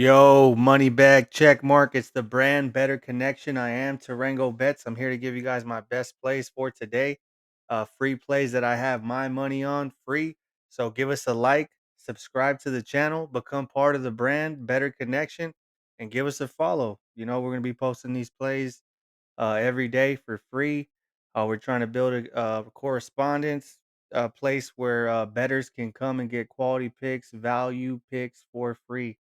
Yo, money bag check mark. It's the brand better connection. I am Tarango Bets. I'm here to give you guys my best plays for today. Free plays that I have my money on free. So give us a like, subscribe to the channel, become part of the brand better connection, and give us a follow. We're gonna be posting these plays every day for free. We're trying to build a correspondence, a place where betters can come and get quality picks, value picks for free.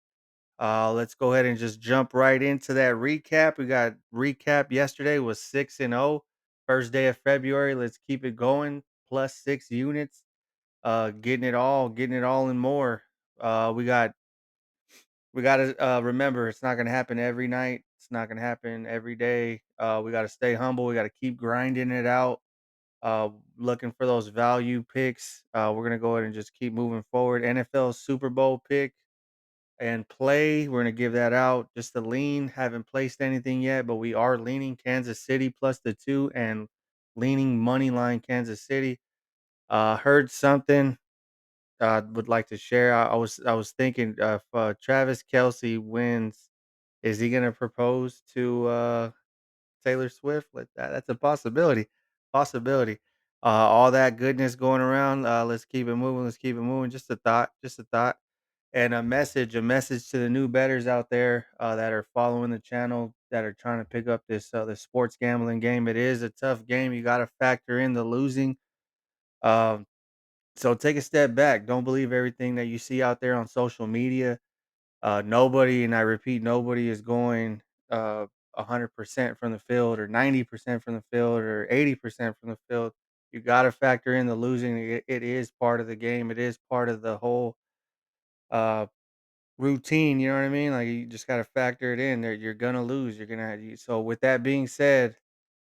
Let's go ahead and just jump right into that recap. We got recap yesterday was 6-0. First day of February. Let's keep it going. Plus 6 units. Getting it all and more. We gotta remember it's not gonna happen every night. It's not gonna happen every day. We gotta stay humble. We gotta keep grinding it out. Looking for those value picks. We're gonna go ahead and just keep moving forward. NFL Super Bowl pick and play. We're gonna give that out just to lean. Haven't placed anything yet, but we are leaning Kansas City plus the 2 and leaning money line Kansas City. Heard something. Would like to share. I was thinking if Travis Kelsey wins, is he gonna propose to Taylor Swift? Like that's a possibility. Possibility. All that goodness going around. Let's keep it moving. Let's keep it moving. Just a thought. Just a thought. And a message to the new betters out there that are following the channel that are trying to pick up this sports gambling game. It is a tough game. You got to factor in the losing. Um, so take a step back. Don't believe everything that you see out there on social media. Nobody, and I repeat, nobody is going 100% from the field or 90% from the field or 80% from the field. You got to factor in the losing. It is part of the game. It is part of the whole uh, routine. You know what I mean? Like you just got to factor it in. There, you're gonna lose. You're gonna. So with that being said,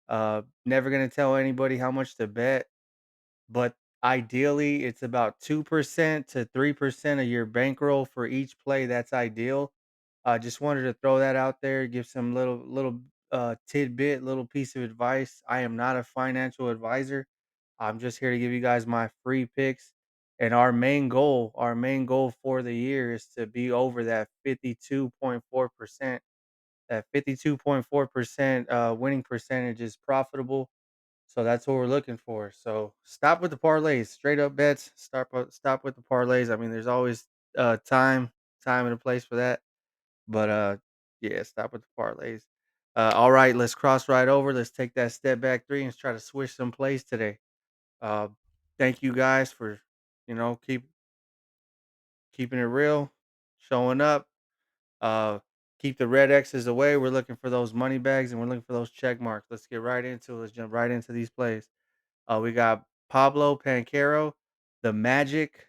never gonna tell anybody how much to bet, but ideally it's about 2% to 3% of your bankroll for each play. That's ideal. Just wanted to throw that out there, give some little tidbit, little piece of advice. I am not a financial advisor. I'm just here to give you guys my free picks. And our main goal for the year is to be over that 52.4%. That 52.4% winning percentage is profitable. So that's what we're looking for. So stop with the parlays, straight up bets. Stop with the parlays. I mean, there's always time and a place for that. But yeah, stop with the parlays. All right, let's cross right over. Let's take that step back three and let's try to switch some plays today. Uh, thank you guys for keeping it real, showing up. Uh, keep the red X's away. We're looking for those money bags and we're looking for those check marks. Let's get right into it. Let's jump right into these plays. We got Pablo Pancaro, the Magic.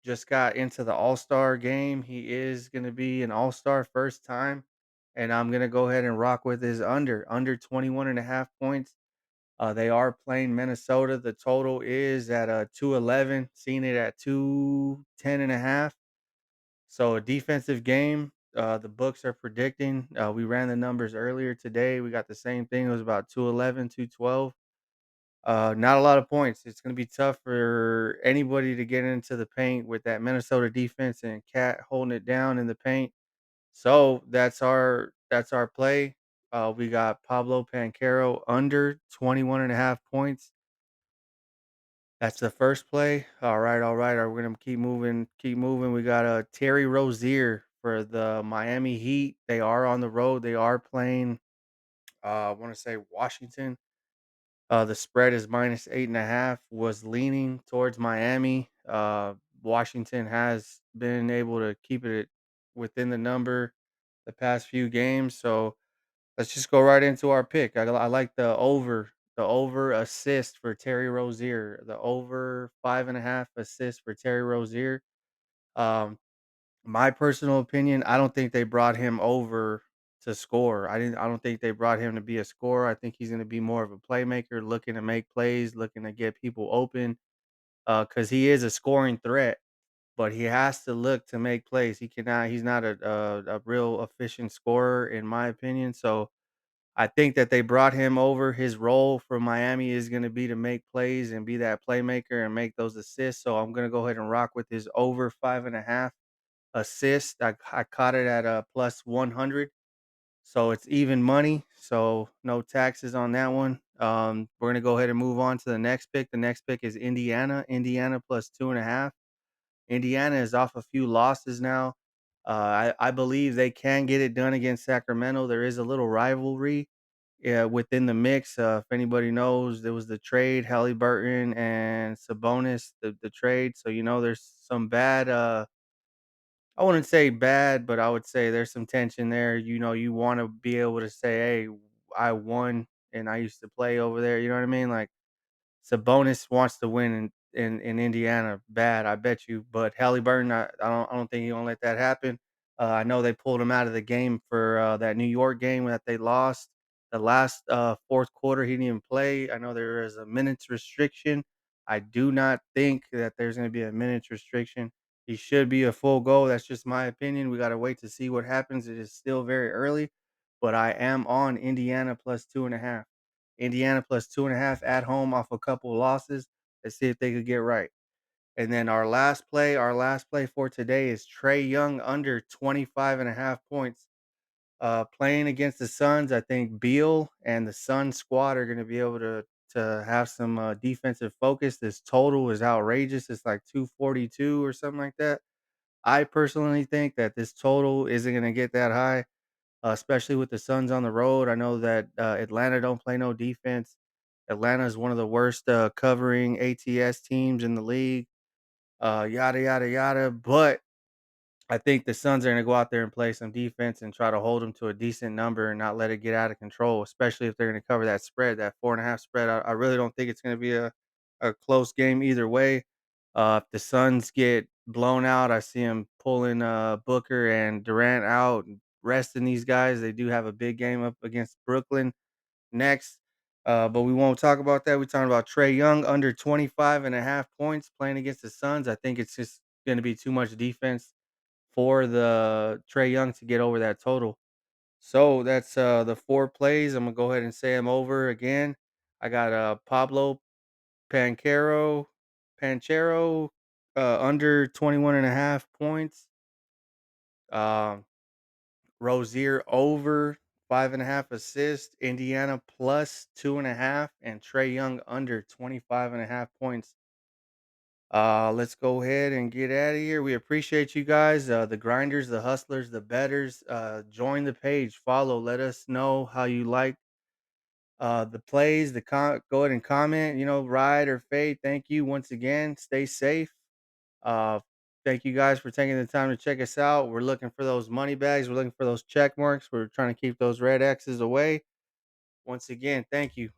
Just got into the All Star game. He is going to be an All Star first time. And I'm going to go ahead and rock with his under 21.5 points. They are playing Minnesota. The total is at 211, seeing it at 210.5. So a defensive game. The books are predicting. We ran the numbers earlier today. We got the same thing. It was about 211, 212. Not a lot of points. It's going to be tough for anybody to get into the paint with that Minnesota defense and Cat holding it down in the paint. So that's our play. We got Pablo Pancaro under 21.5 points. That's the first play. All right, all right. We're gonna keep moving, keep moving. We got Terry Rozier for the Miami Heat. They are on the road. They are playing. I want to say Washington. The spread is -8.5. Was leaning towards Miami. Washington has been able to keep it within the number the past few games. So let's just go right into our pick. I like the over assist for Terry Rozier, the over 5.5 assists for Terry Rozier. Um, my personal opinion, I don't think they brought him over to score. I don't think they brought him to be a scorer. I think he's going to be more of a playmaker, looking to make plays, looking to get people open. Cuz he is a scoring threat, but he has to look to make plays. He's not a real efficient scorer in my opinion. So I think that they brought him over. His role for Miami is going to be to make plays and be that playmaker and make those assists. So I'm going to go ahead and rock with his over 5.5. assist. I caught it at plus 100. So it's even money. So no taxes on that one. We're gonna go ahead and move on to the next pick. The next pick is Indiana. Indiana plus 2.5. Indiana is off a few losses now. I believe they can get it done against Sacramento. There is a little rivalry within the mix. If anybody knows, there was the trade, Halliburton and Sabonis, the trade. So there's some bad. I wouldn't say bad, but I would say there's some tension there. You want to be able to say, "Hey, I won, and I used to play over there." You know what I mean? Like Sabonis wants to win in Indiana bad, I bet you. But Halliburton, I don't think he's gonna let that happen. I know they pulled him out of the game for that New York game that they lost. The last fourth quarter, he didn't even play. I know there is a minutes restriction. I do not think that there's going to be a minutes restriction. He should be a full go. That's just my opinion. We got to wait to see what happens. It is still very early, but I am on Indiana plus 2.5. Indiana plus 2.5 at home off a couple of losses. Let's see if they could get right. And then our last play for today is Trey Young under 25.5 points. Playing against the Suns, I think Beal and the Sun squad are going to be able to have some defensive focus. This total is outrageous. It's like 242 or something like that. I personally think that this total isn't going to get that high, especially with the Suns on the road. I know that Atlanta don't play no defense. Atlanta is one of the worst covering ATS teams in the league. Yada yada yada. But I think the Suns are going to go out there and play some defense and try to hold them to a decent number and not let it get out of control, especially if they're going to cover that spread, that 4.5 spread. I really don't think it's going to be a close game either way. If the Suns get blown out, I see them pulling Booker and Durant out and resting these guys. They do have a big game up against Brooklyn next. But we won't talk about that. We're talking about Trey Young under 25.5 points playing against the Suns. I think it's just going to be too much defense for the Trey Young to get over that total. So that's the four plays. I'm gonna go ahead and say them over again. I got Pablo Pancero, Panchero under 21.5 points. Um, Rozier over 5.5 assists. Indiana plus 2.5, and Trey Young under 25.5 points. Let's go ahead and get out of here. We appreciate you guys, the grinders, the hustlers, the betters. Join the page, follow, let us know how you like the plays. Go ahead and comment. Ride or fade. Thank you once again. Stay safe. Uh, Thank you guys for taking the time to check us out. We're looking for those money bags. We're looking for those check marks. We're trying to keep those red X's away. Once again, thank you.